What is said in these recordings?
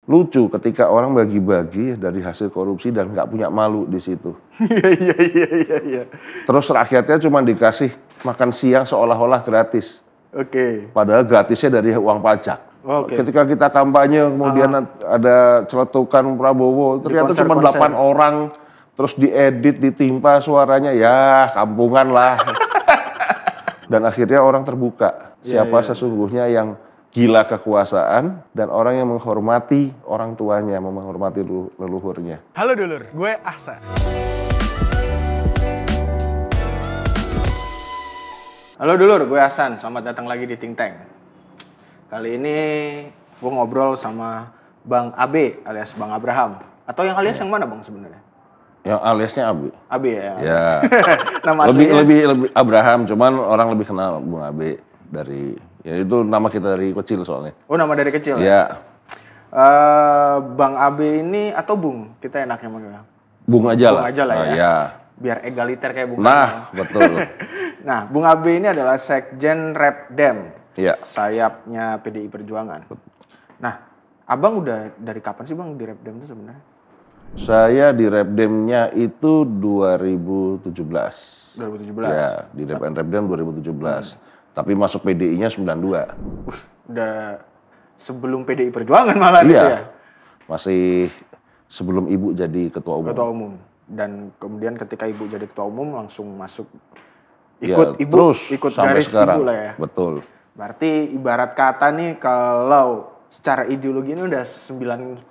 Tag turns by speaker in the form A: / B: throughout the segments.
A: lucu ketika orang bagi-bagi dari hasil korupsi dan nggak punya malu di situ.
B: Iya.
A: Terus rakyatnya cuma dikasih makan siang seolah-olah gratis.
B: Oke.
A: Padahal gratisnya dari uang pajak.
B: Oke.
A: Ketika kita kampanye kemudian ada celetukan Prabowo, ternyata cuma 8 orang, terus diedit, ditimpa suaranya, ya kampungan lah. Dan akhirnya orang terbuka. Siapa sesungguhnya yang gila kekuasaan dan orang yang menghormati orang tuanya, menghormati leluhurnya.
B: Halo dulur, gue Ahsan. Halo dulur, gue Ahsan. Selamat datang lagi di Think Tank. Kali ini gue ngobrol sama Bang Abe alias Bang Abraham. Atau yang alias yang mana Bang sebenarnya?
A: Yang aliasnya Abe.
B: Abe ya.
A: Ya.
B: Nama
A: lebih Abraham, cuman orang lebih kenal Bang Abe dari, ya itu nama kita dari kecil soalnya.
B: Oh, nama dari kecil
A: ya?
B: Bang Abe ini atau Bung? Kita enaknya manggilnya.
A: Bung aja lah.
B: Bung aja lah ya.
A: Ya.
B: Biar egaliter kayak Bung.
A: Nah, betul.
B: Nah, Bung Abe ini adalah Sekjen Repdem.
A: Iya.
B: Sayapnya PDI Perjuangan. Nah, Abang udah dari kapan sih Bang di Repdem itu sebenarnya?
A: Saya di Repdemnya itu 2017.
B: 2017?
A: Ya, di Repdem 2017. Tapi masuk PDI-nya 92.
B: Udah sebelum PDI Perjuangan malah itu ya?
A: Masih sebelum Ibu jadi Ketua Umum.
B: Ketua Umum. Dan kemudian ketika Ibu jadi Ketua Umum langsung masuk ikut Ibu,
A: terus
B: ikut
A: sampai
B: garis
A: sekarang.
B: Ibu lah ya?
A: Betul.
B: Berarti ibarat kata nih kalau secara ideologi ini udah 99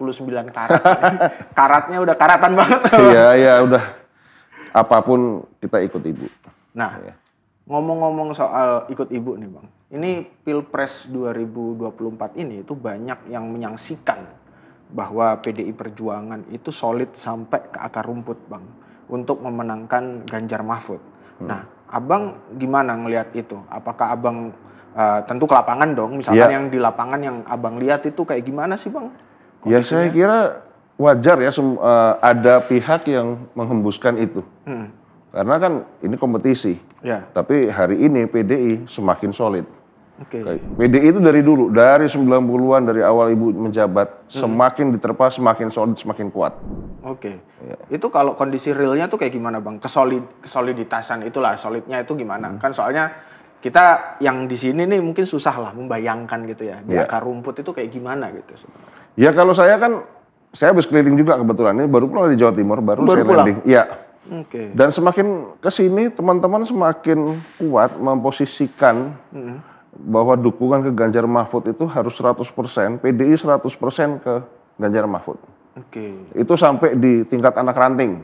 B: karat. Karatnya udah karatan banget.
A: Iya, udah. Apapun kita ikut Ibu.
B: Nah, ngomong-ngomong soal ikut Ibu nih Bang. Ini Pilpres 2024 ini itu banyak yang menyaksikan bahwa PDI Perjuangan itu solid sampai ke akar rumput Bang. Untuk memenangkan Ganjar Mahfud. Nah, Abang gimana ngelihat itu? Apakah Abang tentu ke lapangan dong, misalkan yang di lapangan yang Abang lihat itu kayak gimana sih Bang? Kondisinya?
A: Ya saya kira wajar ya ada pihak yang menghembuskan itu. Karena kan ini kompetisi.
B: Ya.
A: Tapi hari ini PDI semakin solid.
B: Oke.
A: PDI itu dari dulu, dari 90-an, dari awal Ibu menjabat, semakin diterpa, semakin solid, semakin kuat.
B: Oke. Ya. Itu kalau kondisi realnya tuh kayak gimana Bang? Kesoliditasan itulah, solidnya itu gimana? Kan soalnya kita yang di sini nih mungkin susah lah membayangkan gitu ya. Di akar rumput itu kayak gimana gitu sebenarnya. Ya
A: kalau saya kan, saya habis keliling juga kebetulan. Ini baru pulang dari Jawa Timur, baru saya landing. Iya.
B: Oke.
A: Dan semakin kesini teman-teman semakin kuat memposisikan bahwa dukungan ke Ganjar Mahfud itu harus 100%, PDI 100% ke Ganjar Mahfud.
B: Oke.
A: Itu sampai di tingkat anak ranting.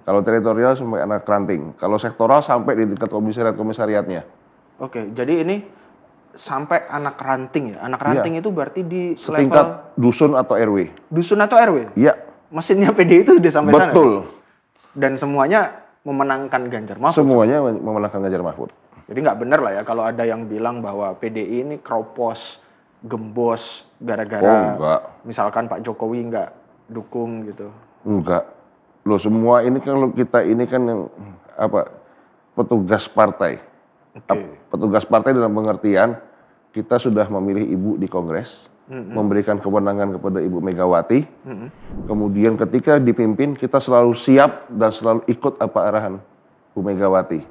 A: Kalau teritorial sampai anak ranting. Kalau sektoral sampai di tingkat komisariat-komisariatnya.
B: Oke, jadi ini sampai anak ranting ya? Anak ranting itu berarti di
A: setingkat level dusun atau RW.
B: Dusun atau RW?
A: Iya.
B: Mesinnya PDI itu udah sampai sana?
A: Betul.
B: Dan semuanya memenangkan Ganjar Mahfud?
A: Semuanya memenangkan Ganjar Mahfud.
B: Jadi nggak benar lah ya kalau ada yang bilang bahwa PDI ini kropos, gembos, gara-gara misalkan Pak Jokowi nggak dukung gitu.
A: Enggak. Loh semua ini kalau kita ini kan yang petugas partai. Petugas partai dalam pengertian kita sudah memilih Ibu di Kongres, memberikan kewenangan kepada Ibu Megawati. Kemudian ketika dipimpin kita selalu siap dan selalu ikut apa arahan Bu Megawati.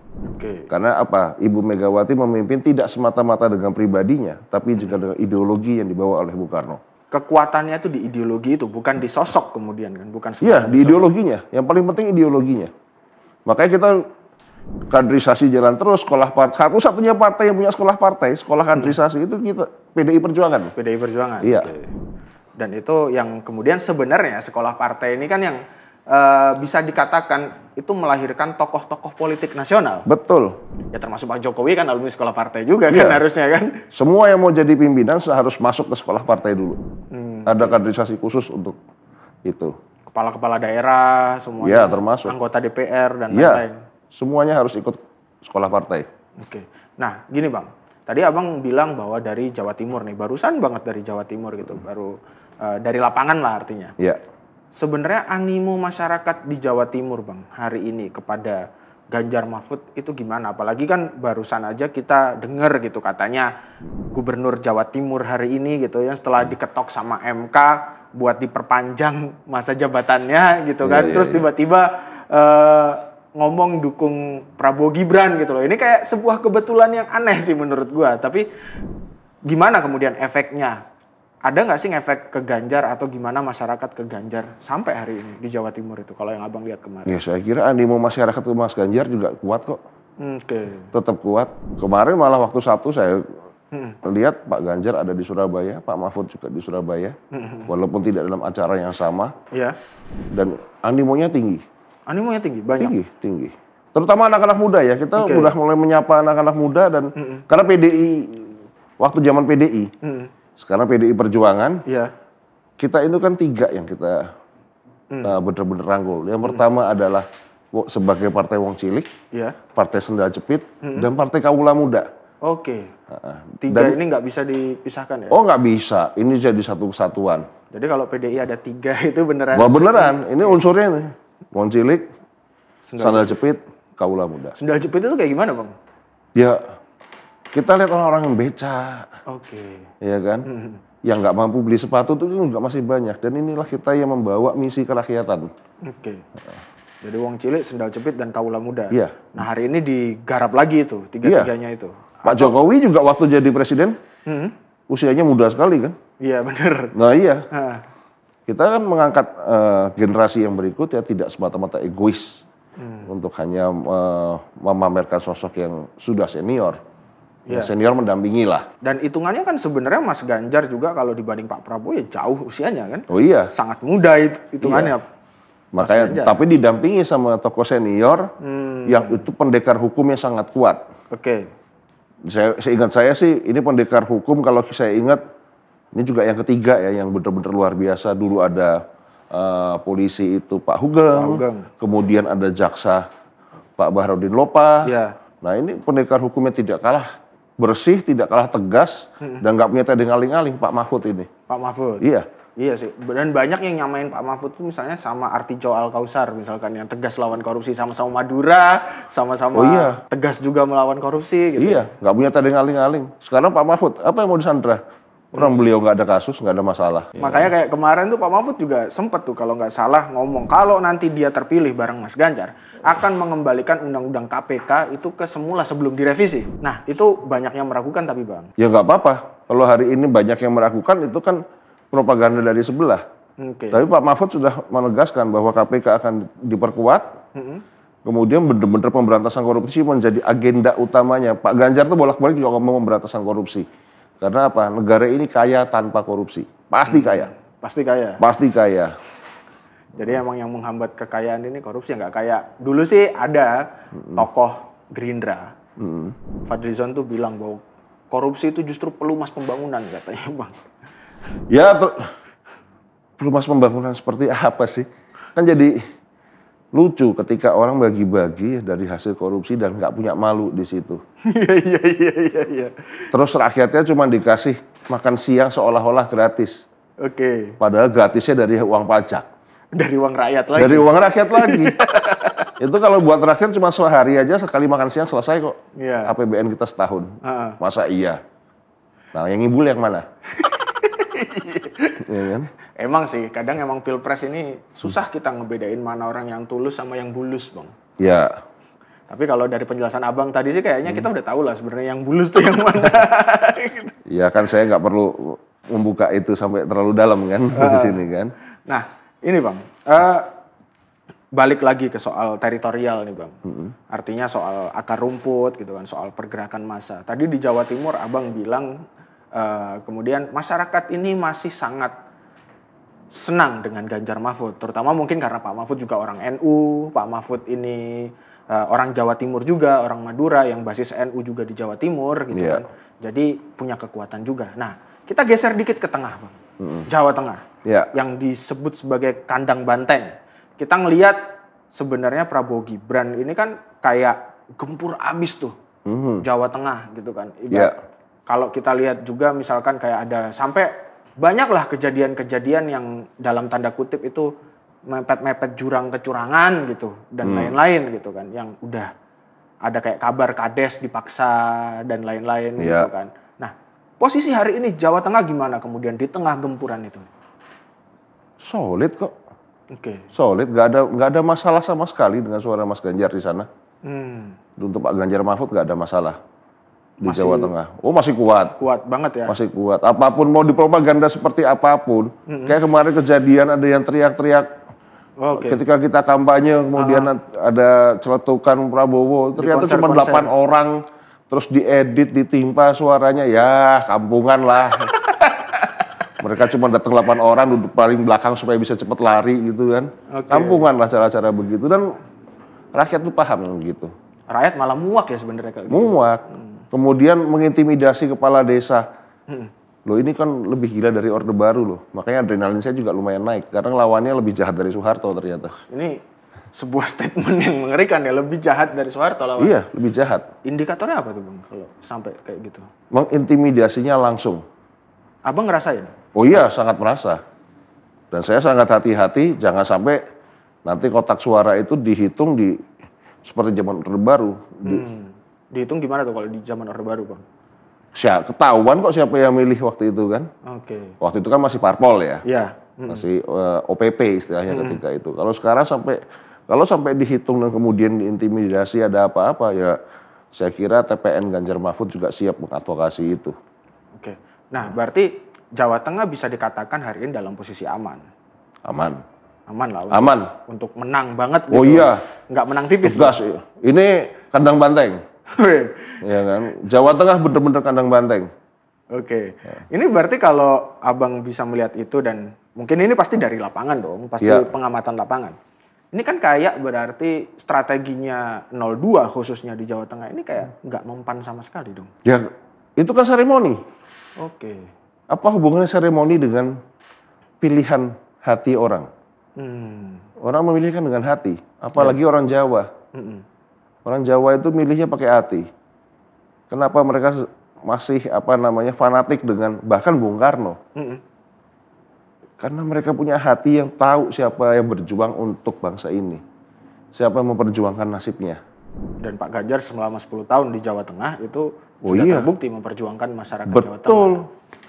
A: Karena Ibu Megawati memimpin tidak semata-mata dengan pribadinya, tapi juga dengan ideologi yang dibawa oleh Bung Karno.
B: Kekuatannya itu di ideologi itu, bukan di sosok kemudian kan, bukan
A: Iya, di ideologinya. Yang paling penting ideologinya. Makanya kita kaderisasi jalan terus, sekolah partai. Satu-satunya partai yang punya sekolah partai, sekolah kaderisasi itu kita, PDI Perjuangan.
B: PDI Perjuangan.
A: Iya.
B: Dan itu yang kemudian sebenarnya sekolah partai ini kan yang bisa dikatakan itu melahirkan tokoh-tokoh politik nasional.
A: Betul.
B: Ya termasuk Pak Jokowi kan alumni sekolah partai juga kan harusnya kan.
A: Semua yang mau jadi pimpinan harus masuk ke sekolah partai dulu. Ada kaderisasi khusus untuk itu.
B: Kepala-kepala daerah semuanya.
A: Ya, termasuk.
B: Anggota DPR dan lain-lain.
A: Semuanya harus ikut sekolah partai.
B: Oke. Nah, gini Bang. Tadi Abang bilang bahwa dari Jawa Timur nih, barusan banget dari Jawa Timur gitu. Baru dari lapangan lah artinya.
A: Iya.
B: Sebenarnya animo masyarakat di Jawa Timur Bang hari ini kepada Ganjar Mahfud itu gimana? Apalagi kan barusan aja kita dengar gitu katanya Gubernur Jawa Timur hari ini gitu ya setelah diketok sama MK buat diperpanjang masa jabatannya gitu kan.
A: Iya,
B: Terus
A: iya.
B: tiba-tiba ngomong dukung Prabowo Gibran gitu loh. Ini kayak sebuah kebetulan yang aneh sih menurut gua. Tapi gimana kemudian efeknya? Ada nggak sih efek ke Ganjar atau gimana masyarakat ke Ganjar sampai hari ini di Jawa Timur itu kalau yang abang lihat kemarin?
A: Ya saya kira animo masyarakat ke Mas Ganjar juga kuat kok.
B: Oke.
A: Tetap kuat. Kemarin malah waktu Sabtu saya lihat Pak Ganjar ada di Surabaya, Pak Mahfud juga di Surabaya. Walaupun tidak dalam acara yang sama.
B: Iya.
A: Dan animonya tinggi.
B: Animonya tinggi, banyak.
A: Tinggi. Terutama anak-anak muda ya. Kita udah mulai menyapa anak-anak muda dan karena PDI, waktu zaman PDI, sekarang PDI Perjuangan,
B: Iya.
A: kita itu kan 3 yang kita bener-bener rangkul. Yang pertama adalah sebagai partai Wong Cilik,
B: Iya.
A: partai Sendal Jepit, dan partai Kawula Muda.
B: Oke. 3 ini nggak bisa dipisahkan ya?
A: Oh nggak bisa, ini jadi satu kesatuan.
B: Jadi kalau PDI ada 3 itu beneran?
A: Wah beneran, ini unsurnya nih. Wong Cilik, Sendal Jepit, Kawula Muda.
B: Sendal jepit itu kayak gimana bang?
A: Ya, kita lihat orang-orang yang becak,
B: Oke.
A: ya kan? Yang nggak mampu beli sepatu itu juga masih banyak. Dan inilah kita yang membawa misi kerakyatan.
B: Oke. Jadi Wong Cilik, Sendal Jepit, dan Kawula Muda.
A: Iya.
B: Nah hari ini digarap lagi itu, 3-3-nya itu.
A: Pak Jokowi juga waktu jadi presiden, usianya muda sekali kan?
B: Iya bener.
A: Nah iya,
B: Hah.
A: kita kan mengangkat generasi yang berikut ya tidak semata-mata egois. Untuk hanya memamerkan sosok yang sudah senior.
B: Iya.
A: Senior mendampingi lah.
B: Dan hitungannya kan sebenarnya Mas Ganjar juga kalau dibanding Pak Prabowo ya jauh usianya kan.
A: Oh iya.
B: Sangat muda itu hitungannya. Mas
A: Makanya,
B: Ganjar.
A: tapi didampingi sama tokoh senior yang itu pendekar hukumnya sangat kuat.
B: Oke.
A: Seingat saya sih ini pendekar hukum kalau saya ingat ini juga yang ketiga ya yang benar-benar luar biasa. Dulu ada polisi itu Pak Hugeng, kemudian ada jaksa Pak Baharudin Lopa.
B: Iya.
A: Nah ini pendekar hukumnya tidak kalah bersih, tidak kalah tegas, dan nggak punya tedeng aling-aling Pak Mahfud ini.
B: Pak Mahfud.
A: Iya.
B: Iya sih. Dan banyak yang nyamain Pak Mahfud tuh misalnya sama Artijo Alkausar misalkan yang tegas lawan korupsi, sama-sama Madura, sama-sama tegas juga melawan korupsi gitu.
A: Iya, nggak punya tedeng aling-aling. Sekarang Pak Mahfud, apa yang mau disandra? Orang beliau nggak ada kasus, nggak ada masalah.
B: Makanya kayak kemarin tuh Pak Mahfud juga sempet tuh kalau nggak salah ngomong kalau nanti dia terpilih bareng Mas Ganjar akan mengembalikan undang-undang KPK itu ke semula sebelum direvisi. Nah itu banyak yang meragukan tapi bang.
A: Ya nggak apa-apa. Kalau hari ini banyak yang meragukan itu kan propaganda dari sebelah.
B: Oke.
A: Tapi Pak Mahfud sudah menegaskan bahwa KPK akan diperkuat. Kemudian benar-benar pemberantasan korupsi menjadi agenda utamanya. Pak Ganjar tuh bolak-balik juga ngomong pemberantasan korupsi. Karena apa? Negara ini kaya tanpa korupsi. Pasti kaya.
B: Pasti kaya.
A: Pasti kaya.
B: Jadi emang yang menghambat kekayaan ini korupsi nggak kaya. Dulu sih ada tokoh Gerindra. Fadlizon tuh bilang bahwa korupsi itu justru pelumas pembangunan katanya bang.
A: Ya, pelumas pembangunan seperti apa sih? Kan jadi lucu ketika orang bagi-bagi dari hasil korupsi dan nggak punya malu di situ.
B: Iya.
A: Terus rakyatnya cuma dikasih makan siang seolah-olah gratis.
B: Oke.
A: Padahal gratisnya dari uang pajak.
B: Dari uang rakyat lagi.
A: Dari uang rakyat lagi. Itu kalau buat rakyat cuma sehari aja sekali makan siang selesai kok.
B: Iya.
A: APBN kita setahun. Masa iya? Nah yang ngibul yang mana? Ya kan?
B: Emang sih, kadang emang pilpres ini susah kita ngebedain mana orang yang tulus sama yang bulus, bang.
A: Ya.
B: Tapi kalau dari penjelasan abang tadi sih kayaknya kita udah tahu lah sebenarnya yang bulus tuh yang mana. Gitu.
A: Ya kan saya nggak perlu membuka itu sampai terlalu dalam kan di sini kan.
B: Nah, ini bang, balik lagi ke soal teritorial nih bang. Artinya soal akar rumput gitu kan, soal pergerakan massa. Tadi di Jawa Timur abang bilang kemudian masyarakat ini masih sangat senang dengan Ganjar Mahfud, terutama mungkin karena Pak Mahfud juga orang NU, Pak Mahfud ini orang Jawa Timur juga, orang Madura yang basis NU juga di Jawa Timur gitu kan. Jadi punya kekuatan juga. Nah, kita geser dikit ke tengah, Bang. Jawa Tengah. Yang disebut sebagai kandang banteng. Kita ngelihat sebenarnya Prabowo Gibran ini kan kayak gempur abis tuh. Jawa Tengah gitu kan. Kalau kita lihat juga misalkan kayak ada sampai banyaklah kejadian-kejadian yang dalam tanda kutip itu mepet-mepet jurang kecurangan gitu dan lain-lain gitu kan, yang udah ada kayak kabar kades dipaksa dan lain-lain gitu kan. Nah, posisi hari ini Jawa Tengah gimana kemudian di tengah gempuran itu?
A: Solid kok.
B: Oke.
A: Solid, nggak ada masalah sama sekali dengan suara Mas Ganjar di sana. Untuk Pak Ganjar Mahfud nggak ada masalah di Jawa Tengah. Oh masih kuat.
B: Kuat banget ya.
A: Masih kuat. Apapun mau dipropaganda seperti apapun. Kayak kemarin kejadian ada yang teriak-teriak. Ketika kita kampanye kemudian ada celetukan Prabowo. Ternyata cuma 8 orang. Terus diedit, ditimpa suaranya. Ya kampungan lah. Mereka cuma datang 8 orang duduk paling belakang supaya bisa cepat lari gitu kan. Kampungan lah cara-cara begitu. Dan rakyat tuh paham yang begitu.
B: Rakyat malah muak ya sebenarnya kayak gitu.
A: Muak. Kemudian mengintimidasi kepala desa. Loh ini kan lebih gila dari Orde Baru loh. Makanya adrenalin saya juga lumayan naik. Karena lawannya lebih jahat dari Soeharto ternyata.
B: Ini sebuah statement yang mengerikan ya. Lebih jahat dari Soeharto lawannya.
A: Iya, lebih jahat.
B: Indikatornya apa tuh Bang kalau sampai kayak gitu?
A: Mengintimidasinya langsung.
B: Abang ngerasain?
A: Oh iya, sangat merasa. Dan saya sangat hati-hati jangan sampai nanti kotak suara itu dihitung di seperti zaman Orde Baru.
B: Dihitung gimana tuh kalau di zaman Orde Baru Bang?
A: Ketahuan kok siapa yang milih waktu itu kan. Waktu itu kan masih parpol ya.
B: Iya.
A: Masih OPP istilahnya ketika itu. Kalau sekarang sampai dihitung dan kemudian diintimidasi ada apa-apa ya saya kira TPN Ganjar Mahfud juga siap mengadvokasi itu.
B: Oke. Nah, berarti Jawa Tengah bisa dikatakan hari ini dalam posisi aman.
A: Aman.
B: Aman lah. Untuk menang banget gitu.
A: Oh iya.
B: Nggak menang tipis.
A: Tegas. Ini kandang banteng. Ya kan. Jawa Tengah bener-bener kandang banteng.
B: Oke. Ini berarti kalau Abang bisa melihat itu dan mungkin ini pasti dari lapangan dong. Pasti pengamatan lapangan. Ini kan kayak berarti strateginya 02 khususnya di Jawa Tengah ini kayak nggak mempan sama sekali dong.
A: Ya itu kan seremoni.
B: Oke.
A: Apa hubungannya seremoni dengan pilihan hati orang? Orang memilih kan dengan hati, apalagi orang Jawa. Orang Jawa itu milihnya pakai hati. Kenapa mereka masih fanatik dengan bahkan Bung Karno? Karena mereka punya hati yang tahu siapa yang berjuang untuk bangsa ini. Siapa yang memperjuangkan nasibnya.
B: Dan Pak Ganjar selama 10 tahun di Jawa Tengah itu sudah terbukti memperjuangkan masyarakat Jawa Tengah.
A: Betul.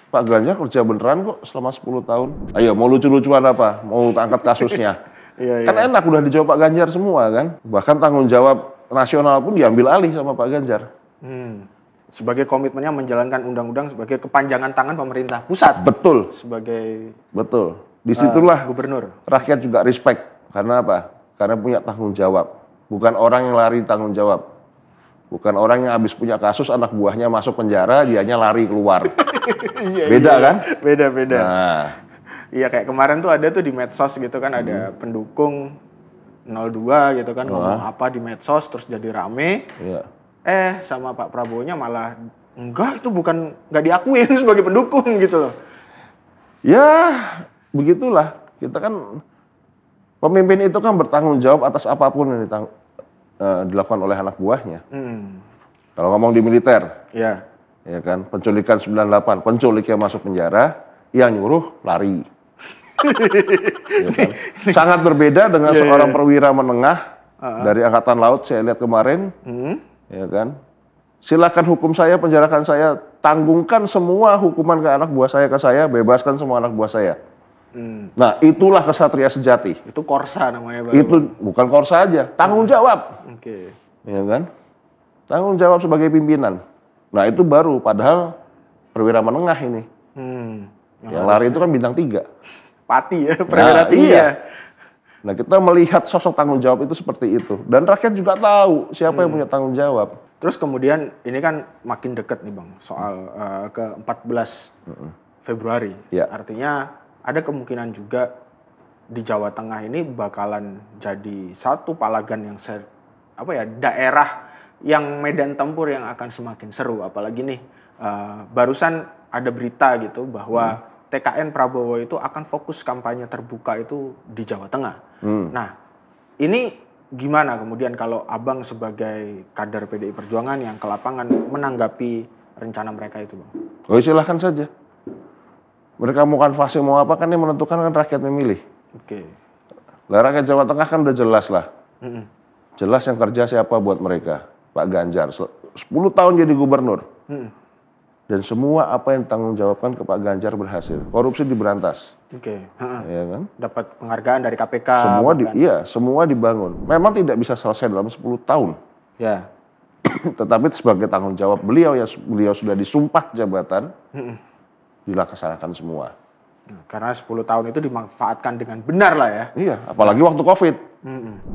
A: Pak Ganjar kerja beneran kok selama 10 tahun. Ayo mau lucu-lucuan apa? Mau angkat kasusnya? Kan enak udah dijawab Pak Ganjar semua kan. Bahkan tanggung jawab nasional pun diambil alih sama Pak Ganjar.
B: Sebagai komitmennya menjalankan undang-undang sebagai kepanjangan tangan pemerintah pusat.
A: Betul. Betul. Disitulah
B: gubernur.
A: Rakyat juga respect. Karena apa? Karena punya tanggung jawab. Bukan orang yang lari tanggung jawab. Bukan orang yang habis punya kasus anak buahnya masuk penjara, dianya lari keluar. Beda kan?
B: Beda.
A: Nah.
B: Iya kayak kemarin tuh ada tuh di medsos gitu kan ada pendukung 02 gitu kan ngomong apa di medsos terus jadi rame.
A: Iya.
B: Sama Pak Prabowo-nya malah enggak itu bukan nggak diakuin sebagai pendukung gitu loh.
A: Ya begitulah kita kan pemimpin itu kan bertanggung jawab atas apapun yang dilakukan oleh anak buahnya. Kalau ngomong di militer, ya kan penculikan 98, penculik yang masuk penjara, yang nyuruh lari. Ya kan? Sangat berbeda dengan seorang perwira menengah dari Angkatan Laut saya lihat kemarin, ya kan. Silakan hukum saya, penjarakan saya, tanggungkan semua hukuman ke anak buah saya ke saya, bebaskan semua anak buah saya. Nah itulah kesatria sejati.
B: Itu korsa namanya.
A: Itu bukan korsa aja, tanggung jawab. Ya kan? Tanggung jawab sebagai pimpinan. Nah itu baru, padahal perwira menengah ini. Yang lari itu kan bintang 3.
B: Pati ya, perwira tinggi ya.
A: Nah kita melihat sosok tanggung jawab itu seperti itu. Dan rakyat juga tahu siapa yang punya tanggung jawab.
B: Terus kemudian ini kan makin dekat nih Bang, soal ke 14 Februari. Artinya ada kemungkinan juga di Jawa Tengah ini bakalan jadi satu palagan yang daerah yang medan tempur yang akan semakin seru. Apalagi nih barusan ada berita gitu bahwa TKN Prabowo itu akan fokus kampanye terbuka itu di Jawa Tengah. Nah ini gimana kemudian kalau Abang sebagai kader PDI Perjuangan yang ke lapangan menanggapi rencana mereka itu Bang?
A: Oh silahkan saja. Mereka mau kanvasing mau apa kan yang menentukan kan rakyat memilih. Lah rakyat Jawa Tengah kan udah jelas lah. Jelas yang kerja siapa buat mereka. Pak Ganjar 10 tahun jadi gubernur. Dan semua apa yang tanggung jawabkan ke Pak Ganjar berhasil. Korupsi diberantas.
B: Oke.
A: Ya kan?
B: Dapat penghargaan dari KPK.
A: Semua dibangun. Memang tidak bisa selesai dalam 10 tahun.
B: Ya.
A: Tetapi sebagai tanggung jawab beliau sudah disumpah jabatan, dilaksanakan semua.
B: Karena 10 tahun itu dimanfaatkan dengan benar lah ya.
A: Iya, apalagi waktu COVID.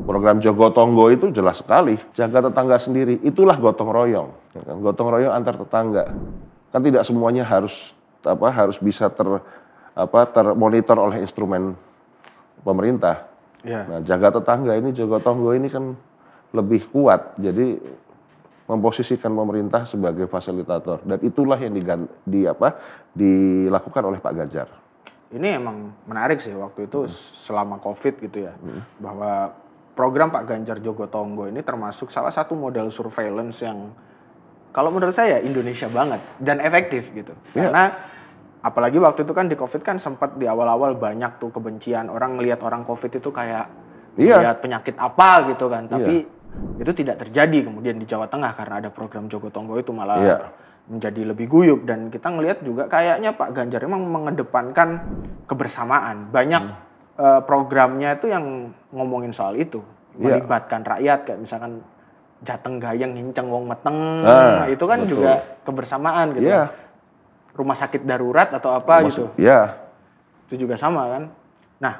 A: Program Jogo Tonggo itu jelas sekali. Jaga tetangga sendiri, itulah gotong royong. Ya kan? Gotong royong antar tetangga. Kan tidak semuanya harus bisa termonitor oleh instrumen pemerintah.
B: Ya.
A: Nah, jaga tetangga ini, Jogo Tonggo ini kan lebih kuat. Jadi memposisikan pemerintah sebagai fasilitator, dan itulah yang dilakukan oleh Pak Ganjar.
B: Ini emang menarik sih waktu itu selama COVID gitu ya, bahwa program Pak Ganjar Jogo Tonggo ini termasuk salah satu model surveillance yang kalau menurut saya Indonesia banget dan efektif gitu. Karena apalagi waktu itu kan di COVID kan sempat di awal-awal banyak tuh kebencian, orang ngelihat orang COVID itu kayak lihat penyakit apa gitu kan, tapi itu tidak terjadi kemudian di Jawa Tengah karena ada program Jogo Tonggo itu malah menjadi lebih guyup. Dan kita ngelihat juga kayaknya Pak Ganjar memang mengedepankan kebersamaan. Banyak programnya itu yang ngomongin soal itu, melibatkan rakyat, kayak misalkan Jateng Gayeng Hinceng Wong Meteng, itu kan juga kebersamaan gitu. Rumah sakit darurat atau apa gitu. Itu juga sama kan. Nah,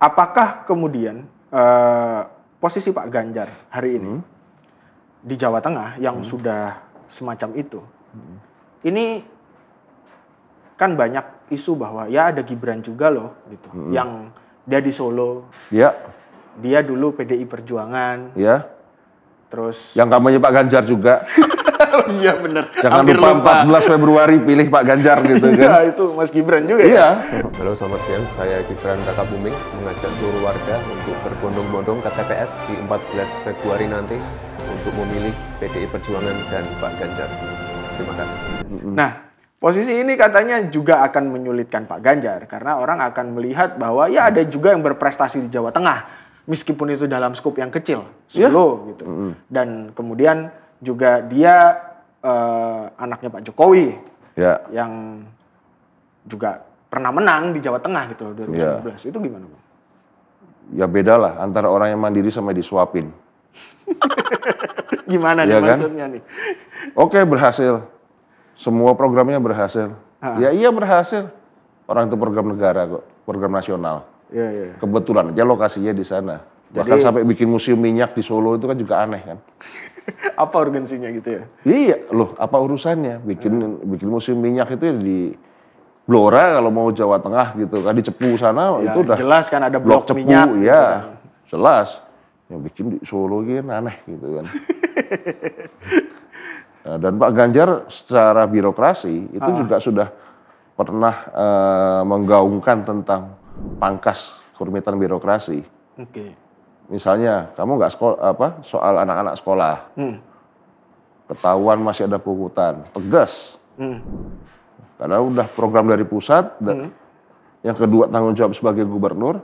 B: apakah kemudian posisi Pak Ganjar hari ini di Jawa Tengah yang sudah semacam itu, ini kan banyak isu bahwa ya ada Gibran juga loh gitu, yang dia di Solo, dia dulu PDI Perjuangan, terus
A: yang kampanye Pak Ganjar juga.
B: Iya benar.
A: Jangan lupa 14 Februari pilih Pak Ganjar gitu kan.
B: Iya, itu Mas Gibran juga ya.
C: Halo, selamat siang. Saya Gibran Kakabuming mengajak seluruh warga untuk berbondong-bondong ke TPS di 14 Februari nanti untuk memilih PDI Perjuangan dan Pak Ganjar. Terima kasih.
B: Nah, posisi ini katanya juga akan menyulitkan Pak Ganjar karena orang akan melihat bahwa ya ada juga yang berprestasi di Jawa Tengah meskipun itu dalam skup yang kecil, Solo gitu. Dan kemudian juga dia anaknya Pak Jokowi yang juga pernah menang di Jawa Tengah gitu 2019. Itu gimana Bang?
A: Ya beda lah antara orang yang mandiri sama disuapin.
B: Gimana nih maksudnya nih?
A: Oke, berhasil. Semua programnya berhasil. Ya iya berhasil. Orang itu program negara kok, program nasional. Kebetulan aja lokasinya di sana. Bahkan sampai bikin museum minyak di Solo itu kan juga aneh kan.
B: Apa urgensinya gitu ya?
A: Iya loh, apa urusannya bikin museum minyak itu di Blora kalau mau Jawa Tengah gitu kan, di Cepu sana itu udah
B: jelas kan ada blok
A: Cepu,
B: minyak
A: gitu kan. Jelas. Yang bikin di Solo gitu kan aneh gitu kan. Nah, dan Pak Ganjar secara birokrasi itu juga sudah pernah menggaungkan tentang pangkas kerumitan birokrasi. Misalnya kamu nggak soal anak-anak sekolah, ketahuan masih ada pungutan, tegas. Karena udah program dari pusat. Yang kedua tanggung jawab sebagai gubernur.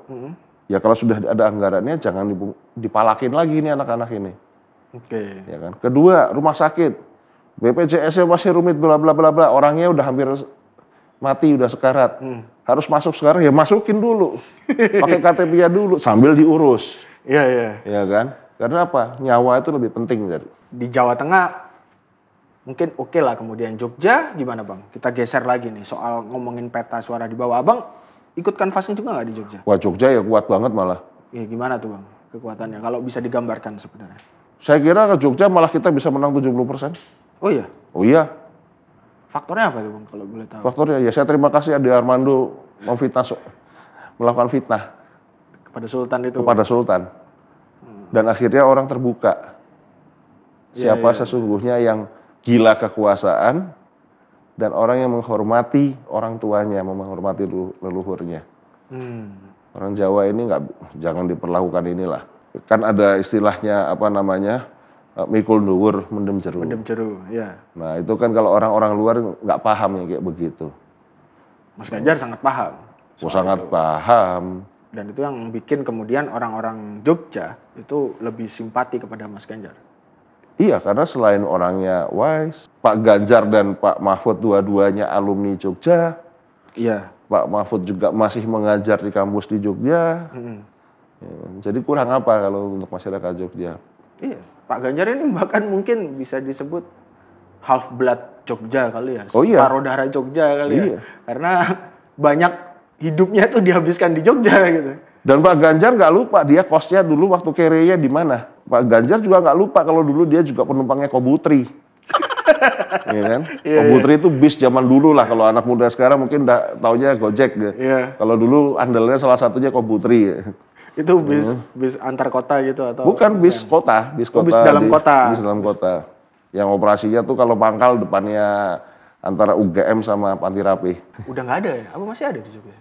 A: Ya kalau sudah ada anggarannya jangan dipalakin lagi nih anak-anak ini. Ya kan. Kedua rumah sakit, BPJS-nya masih rumit bla bla bla bla, orangnya udah hampir mati, udah sekarat. Harus masuk sekarang ya masukin dulu, pakai KTP-nya dulu sambil diurus. Ya kan? Karena apa? Nyawa itu lebih penting dari.
B: Di Jawa Tengah mungkin oke lah, kemudian Jogja gimana Bang? Kita geser lagi nih soal ngomongin peta suara di bawah. Abang ikut kanvasing juga nggak di Jogja?
A: Wah, Jogja ya kuat banget malah.
B: Ya gimana tuh Bang kekuatannya kalau bisa digambarkan sebenarnya?
A: Saya kira ke Jogja malah kita bisa menang 70%.
B: Oh iya?
A: Oh iya.
B: Faktornya apa tuh Bang kalau boleh tahu?
A: Faktornya ya saya terima kasih Ade Armando melakukan fitnah
B: kepada Sultan itu.
A: Kepada Sultan. Dan akhirnya orang terbuka. Siapa sesungguhnya yang gila kekuasaan dan orang yang menghormati orang tuanya, menghormati leluhurnya. Orang Jawa ini jangan diperlakukan inilah. Kan ada istilahnya mikul dhuwur mendem jeru.
B: Mendem jeru, ya.
A: Nah itu kan kalau orang-orang luar nggak paham ya kayak begitu.
B: Mas Ganjar sangat paham.
A: Sangat paham.
B: Dan itu yang bikin kemudian orang-orang Jogja itu lebih simpati kepada Mas Ganjar.
A: Iya, karena selain orangnya wise, Pak Ganjar dan Pak Mahfud dua-duanya alumni Jogja.
B: Iya.
A: Pak Mahfud juga masih mengajar di kampus di Jogja. Ya, jadi kurang apa kalau untuk masyarakat Jogja?
B: Iya, Pak Ganjar ini bahkan mungkin bisa disebut half blood Jogja kali ya,
A: Oh iya.
B: separuh darah Jogja kali ya.
A: Iya.
B: Karena banyak hidupnya tuh dihabiskan di Jogja gitu.
A: Dan Pak Ganjar nggak lupa dia kosnya dulu waktu kerja di mana. Pak Ganjar juga nggak lupa kalau dulu dia juga penumpangnya Kobutri. Iya kan? Kobutri itu bis zaman dulu lah. Kalau anak muda sekarang mungkin taunya Gojek.
B: Iya.
A: Kalau dulu andalannya salah satunya Kobutri.
B: Itu bis antar kota gitu atau?
A: Bukan bis kota, bis kota.
B: bis dalam kota.
A: Bis dalam kota. Yang operasinya tuh kalau pangkal depannya antara UGM sama Panti Rapih.
B: Udah nggak ada ya? Apa masih ada di Jogja?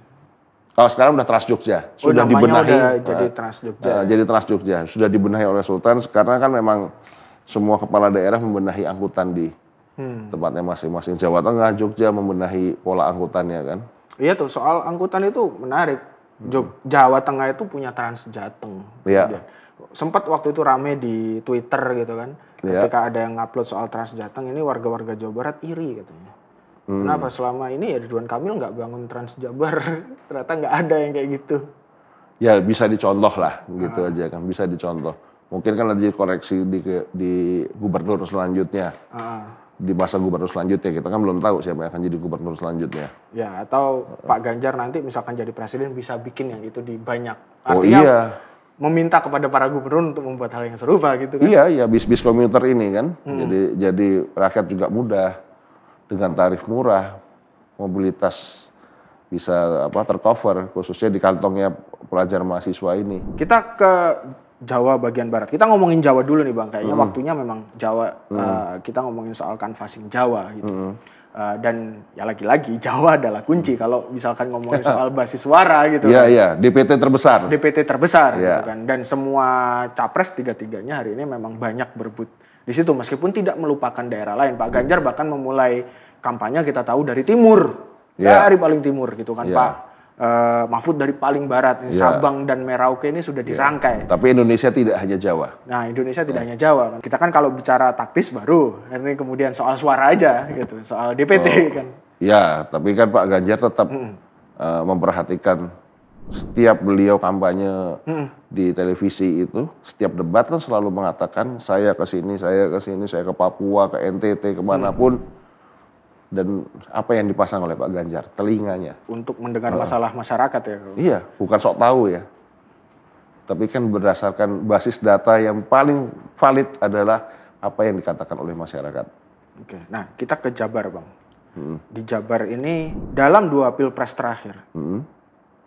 A: Kalau sekarang udah Trans Jogja, sudah
B: namanya
A: dibenahi.
B: udah jadi Trans Jogja.
A: Jadi Trans Jogja, sudah dibenahi oleh Sultan karena kan memang semua kepala daerah membenahi angkutan di tempatnya masing-masing. Jawa Tengah, Jogja membenahi pola angkutannya kan.
B: Iya tuh, soal angkutan itu menarik. Jawa Tengah itu punya Trans Jateng.
A: Iya.
B: Sempat waktu itu rame di Twitter gitu kan.
A: Iya.
B: Ketika ada yang ngupload soal Trans Jateng, ini warga-warga Jawa Barat iri katanya. Kenapa selama ini ya Ridwan Kamil nggak bangun Trans Jabar? Ternyata nggak ada yang kayak gitu.
A: Ya bisa dicontoh lah gitu aja kan, bisa dicontoh. Mungkin kan ada koreksi di gubernur selanjutnya. Di masa gubernur selanjutnya, kita kan belum tahu siapa yang akan jadi gubernur selanjutnya.
B: Ya, atau Pak Ganjar nanti misalkan jadi presiden bisa bikin yang itu di banyak.
A: Oh
B: Artinya
A: iya.
B: meminta kepada para gubernur untuk membuat hal yang serupa gitu kan.
A: Iya, bis-bis komuter ini kan. Jadi rakyat juga mudah dengan tarif murah, mobilitas bisa tercover khususnya di kantongnya pelajar mahasiswa ini.
B: Kita ke Jawa bagian barat. Kita ngomongin Jawa dulu nih Bang. Kayaknya waktunya memang Jawa. Kita ngomongin soal canvassing Jawa gitu. Dan ya lagi-lagi Jawa adalah kunci kalau misalkan ngomongin soal basis suara gitu.
A: Iya, iya. DPT terbesar.
B: DPT terbesar
A: Iya.
B: gitu kan. Dan semua capres tiga-tiganya hari ini memang banyak berebut di situ meskipun tidak melupakan daerah lain. Pak Ganjar bahkan memulai kampanye kita tahu dari timur.
A: Iya.
B: Dari paling timur gitu kan
A: Iya.
B: Pak. Mahfud dari paling barat,
A: Iya.
B: Sabang dan Merauke ini sudah dirangkai.
A: Tapi Indonesia tidak hanya Jawa.
B: Nah Indonesia tidak hanya Jawa. Kita kan kalau bicara taktis baru, ini kemudian soal suara aja gitu, soal DPT kan.
A: Ya, tapi kan Pak Ganjar tetap memperhatikan setiap beliau kampanye di televisi itu, setiap debat kan selalu mengatakan saya ke sini, saya ke Papua, ke NTT, kemanapun. Dan apa yang dipasang oleh Pak Ganjar? Telinganya.
B: Untuk mendengar masalah masyarakat ya.
A: Iya, bukan sok tahu ya. Tapi kan berdasarkan basis data yang paling valid adalah apa yang dikatakan oleh masyarakat.
B: Oke, nah kita ke Jabar Bang. Di Jabar ini dalam 2 pilpres terakhir,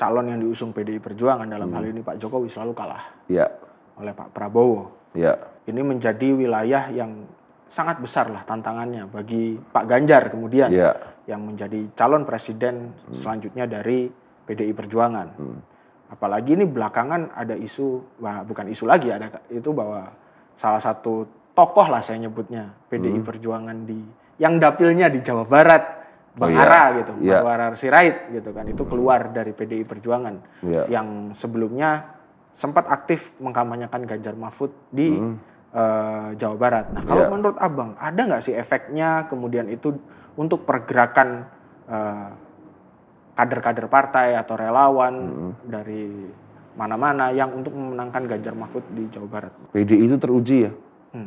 B: calon yang diusung PDI Perjuangan dalam hal ini Pak Jokowi selalu kalah
A: Iya,
B: oleh Pak Prabowo.
A: iya.
B: Ini menjadi wilayah yang sangat besar lah tantangannya bagi Pak Ganjar kemudian yang menjadi calon presiden selanjutnya dari PDI Perjuangan. Apalagi ini belakangan ada isu, bukan isu lagi, ada itu bahwa salah satu tokoh lah saya nyebutnya PDI Perjuangan yang dapilnya di Jawa Barat, Bang Ara gitu, Bang Ara Sirait gitu kan, itu keluar dari PDI Perjuangan yang sebelumnya sempat aktif mengkampanyekan Ganjar Mahfud di Jawa Barat. Nah kalau menurut Abang ada nggak sih efeknya kemudian itu untuk pergerakan kader-kader partai atau relawan dari mana-mana yang untuk memenangkan Ganjar Mahfud di Jawa Barat?
A: PDI itu teruji ya.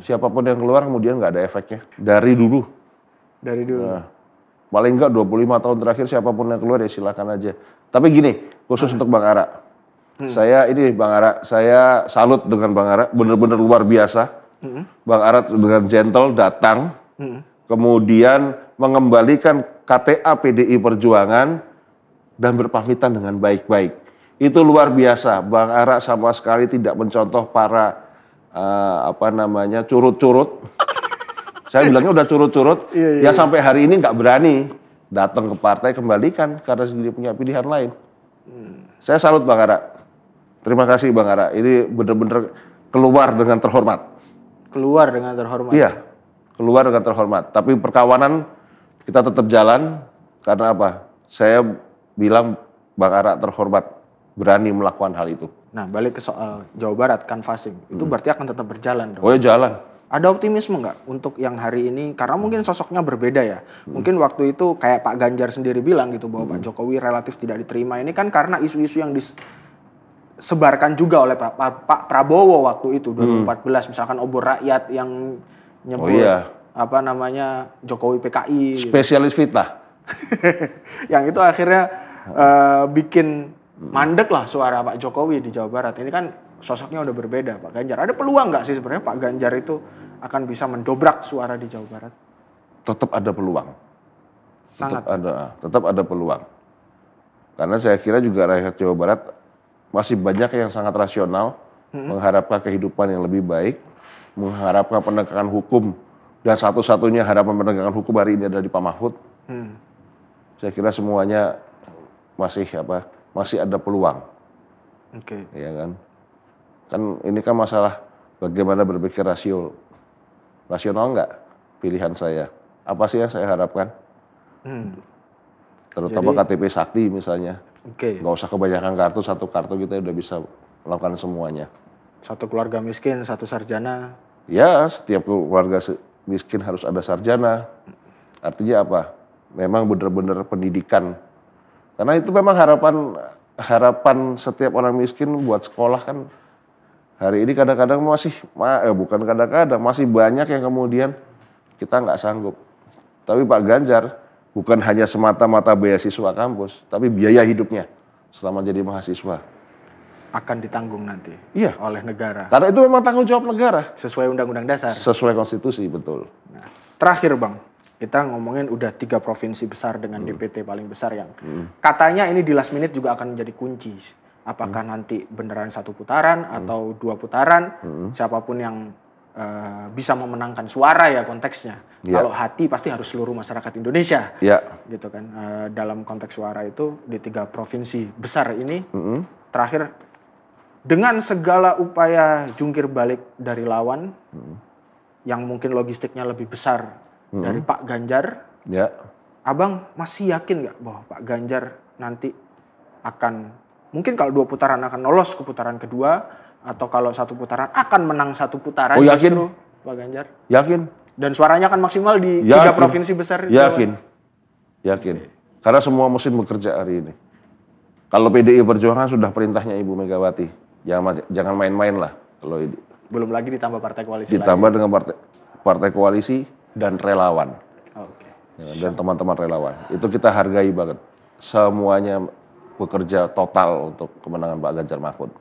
A: Siapapun yang keluar kemudian nggak ada efeknya. Dari dulu.
B: Dari dulu.
A: Nah, paling nggak 25 tahun terakhir siapapun yang keluar ya silakan aja. Tapi gini, khusus untuk Bang Ara. Bang Ara, saya salut dengan Bang Ara, benar-benar luar biasa. Bang Ara dengan gentle datang, kemudian mengembalikan KTA PDI Perjuangan dan berpamitan dengan baik-baik. Itu luar biasa. Bang Ara sama sekali tidak mencontoh para curut-curut. Saya bilangnya udah curut-curut, yang sampai hari ini nggak berani datang ke partai kembalikan karena sendiri punya pilihan lain. Saya salut Bang Ara. Terima kasih Bang Ara. Ini benar-benar keluar dengan terhormat.
B: Keluar dengan terhormat.
A: Iya, keluar dengan terhormat. Tapi perkawanan kita tetap jalan karena apa? Saya bilang Bang Ara terhormat, berani melakukan hal itu.
B: Nah, balik ke soal Jawa Barat canvassing, itu berarti akan tetap berjalan dong.
A: Oh ya jalan.
B: Ada optimisme nggak untuk yang hari ini? Karena mungkin sosoknya berbeda ya. Mungkin waktu itu kayak Pak Ganjar sendiri bilang gitu bahwa Pak Jokowi relatif tidak diterima. Ini kan karena isu-isu yang disebarkan juga oleh Pak Prabowo waktu itu 2014. Misalkan obor rakyat yang nyebut apa namanya Jokowi PKI.
A: Spesialis fitnah.
B: Yang itu akhirnya bikin mandek lah suara Pak Jokowi di Jawa Barat. Ini kan sosoknya udah berbeda Pak Ganjar. Ada peluang nggak sih sebenarnya Pak Ganjar itu akan bisa mendobrak suara di Jawa Barat?
A: Tetap ada peluang.
B: Sangat.
A: Tetap ada peluang. Karena saya kira juga rakyat Jawa Barat masih banyak yang sangat rasional, mengharapkan kehidupan yang lebih baik, mengharapkan penegakan hukum, dan satu-satunya harapan penegakan hukum hari ini adalah di Pak Mahfud. Saya kira semuanya masih ada peluang.
B: Oke.
A: Ya kan? Kan ini kan masalah bagaimana berpikir rasional nggak pilihan saya. Apa sih yang saya harapkan? Terutama KTP Sakti misalnya. Nggak usah kebanyakan kartu, satu kartu kita udah bisa melakukan semuanya.
B: Satu keluarga miskin, satu sarjana.
A: Ya, setiap keluarga miskin harus ada sarjana. Artinya apa? Memang benar-benar pendidikan. Karena itu memang harapan setiap orang miskin buat sekolah kan. Hari ini kadang-kadang masih banyak yang kemudian kita nggak sanggup. Tapi Pak Ganjar bukan hanya semata-mata beasiswa kampus, tapi biaya hidupnya selama jadi mahasiswa.
B: Akan ditanggung nanti oleh negara.
A: Karena itu memang tanggung jawab negara.
B: Sesuai Undang-Undang Dasar.
A: Sesuai konstitusi, betul.
B: Nah, terakhir Bang, kita ngomongin udah 3 provinsi besar dengan DPT paling besar yang katanya ini di last minute juga akan menjadi kunci. Apakah nanti beneran 1 putaran atau 2 putaran, siapapun yang bisa memenangkan suara ya konteksnya. Kalau hati pasti harus seluruh masyarakat Indonesia. Gitu kan. Dalam konteks suara itu di 3 provinsi besar ini, terakhir dengan segala upaya jungkir balik dari lawan, yang mungkin logistiknya lebih besar dari Pak Ganjar, Abang masih yakin nggak bahwa Pak Ganjar nanti akan, mungkin kalau 2 putaran akan lolos ke putaran kedua, atau kalau 1 putaran akan menang 1 putaran?
A: Yakin.
B: Justru Pak Ganjar?
A: Yakin.
B: Dan suaranya akan maksimal di 3 provinsi besar?
A: Yakin. Karena semua mesin bekerja hari ini. Kalau PDI Perjuangan sudah perintahnya Ibu Megawati, jangan main-main lah. Kalau ini.
B: Belum lagi ditambah partai koalisi.
A: Ditambah dengan partai koalisi dan relawan. Dan teman-teman relawan. Itu kita hargai banget. Semuanya bekerja total untuk kemenangan Pak Ganjar Mahfud.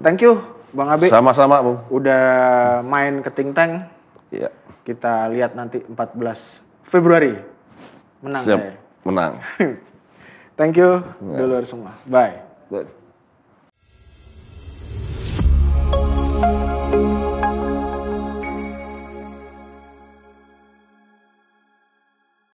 A: Thank you Bang Abe. Sama-sama Bung.
B: Udah main ke Think Tank.
A: Iya.
B: Kita lihat nanti 14 Februari. Menang.
A: Siap, menang.
B: Thank you dulur semua. Bye.